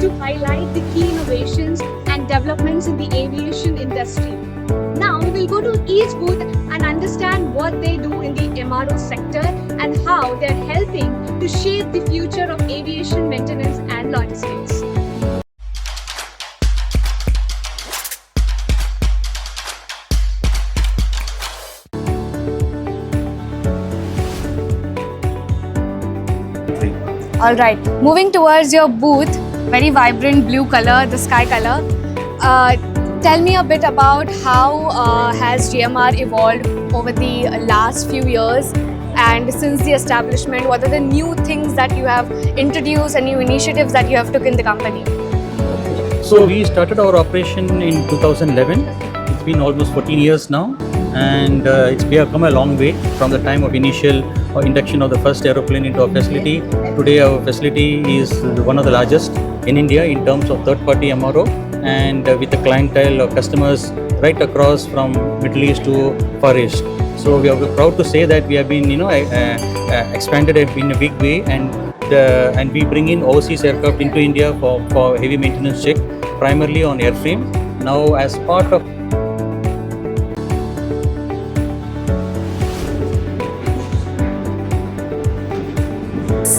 to highlight the key innovations and developments in the aviation industry. Now we will go to each booth and understand what they do in the MRO sector and how they're helping to shape the future of aviation maintenance and logistics. Alright, moving towards your booth, very vibrant blue color, the sky color. Tell me a bit about how has GMR evolved over the last few years, and since the establishment, what are the new things that you have introduced and new initiatives that you have took in the company? So we started our operation in 2011. It's been almost 14 years now, and we have come a long way from the time of initial induction of the first aeroplane into our facility. Today our facility is one of the largest in India in terms of third-party MRO, and with a clientele of customers right across from Middle East to Far East. So we are proud to say that we have been expanded in a big way, and we bring in overseas aircraft into India for heavy maintenance check, primarily on airframe. Now as part of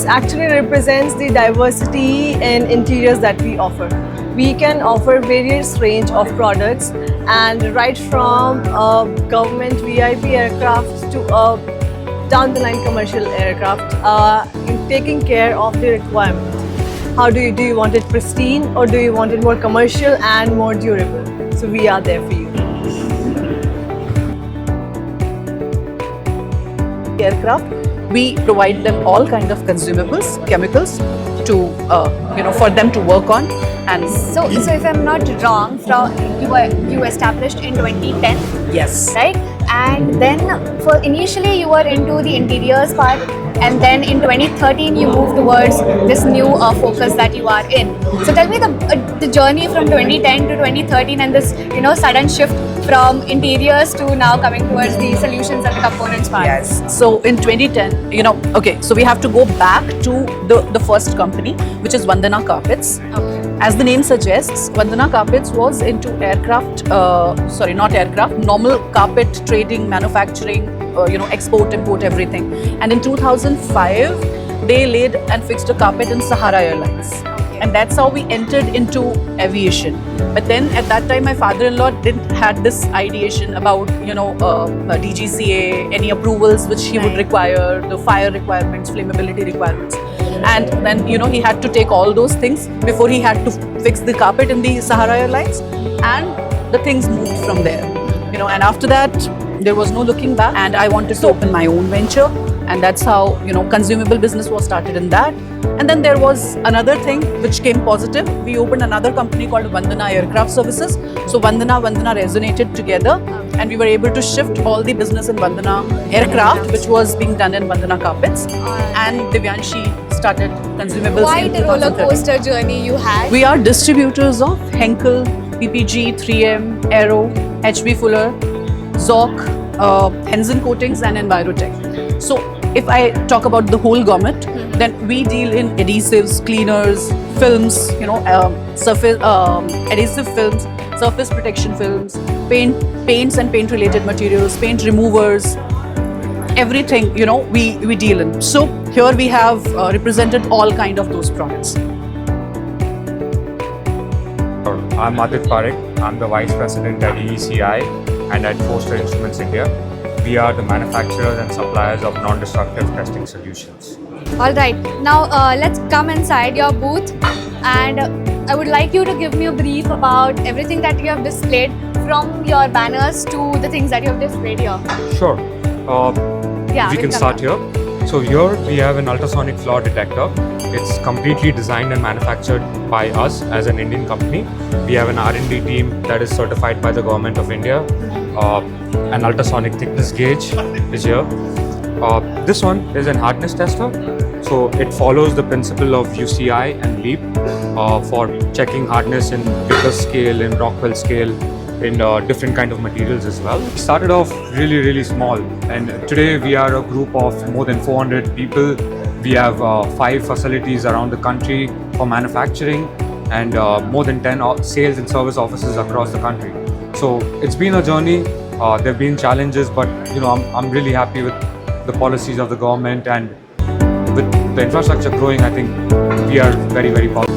actually represents the diversity in interiors that we offer. We can offer various range of products, and right from government VIP aircraft to down the line commercial aircraft, in taking care of the requirement. How do you want it pristine, or do you want it more commercial and more durable? So we are there for you. Aircraft, we provide them all kind of consumables, chemicals to for them to work on. And So if I'm not wrong, you established in 2010, yes, right? And then initially you were into the interiors part, and then in 2013 you moved towards this new focus that you are in. So tell me the journey from 2010 to 2013 and this sudden shift from interiors to now coming towards the solutions and the components part. yes. So in 2010, okay, so we have to go back to the first company, which is Vandana Carpets. Okay. As the name suggests, Vandana Carpets was into normal carpet trading, manufacturing, export, import, everything. And in 2005, they laid and fixed a carpet in Sahara Airlines. Okay. And that's how we entered into aviation. But then at that time, my father-in-law didn't had this ideation about, DGCA, any approvals which he would Right. require, the fire requirements, flammability requirements. And then, he had to take all those things before he had to fix the carpet in the Sahara Airlines, and the things moved from there. And after that, there was no looking back, and I wanted to open my own venture, and that's how, consumable business was started in that. And then there was another thing which came positive. We opened another company called Vandana Aircraft Services. So Vandana resonated together, and we were able to shift all the business in Vandana Aircraft, which was being done in Vandana Carpets. And Divyanshi started consumables. Quite in a roller 2013. coaster journey you had. We are distributors of Henkel, PPG, 3M, Aero, HB Fuller, Zoc, Henson Coatings, and Envirotech. So if I talk about the whole gamut, then we deal in adhesives, cleaners, films, surface adhesive films, surface protection films, paints and paint related materials, paint removers, everything, we deal in. So here we have represented all kind of those products. I'm Adit Parekh. I'm the Vice President at EECI and at Foster Instruments India. We are the manufacturers and suppliers of non-destructive testing solutions. Alright, now let's come inside your booth, and I would like you to give me a brief about everything that you have displayed, from your banners to the things that you have displayed here. Sure. Yeah, We we'll can come start now. here. So here we have an ultrasonic flaw detector. It's completely designed and manufactured by us as an Indian company. We have an R&D team that is certified by the Government of India. An ultrasonic thickness gauge is here. This one is an hardness tester. So it follows the principle of UCI and LEAP for checking hardness in bigger scale, in Rockwell scale, in different kind of materials as well. We started off really small, and today we are a group of more than 400 people. We have 5 facilities around the country for manufacturing. and more than 10 sales and service offices across the country. So it's been a journey. There have been challenges, but I'm really happy with the policies of the government, and with the infrastructure growing, I think we are very, very positive.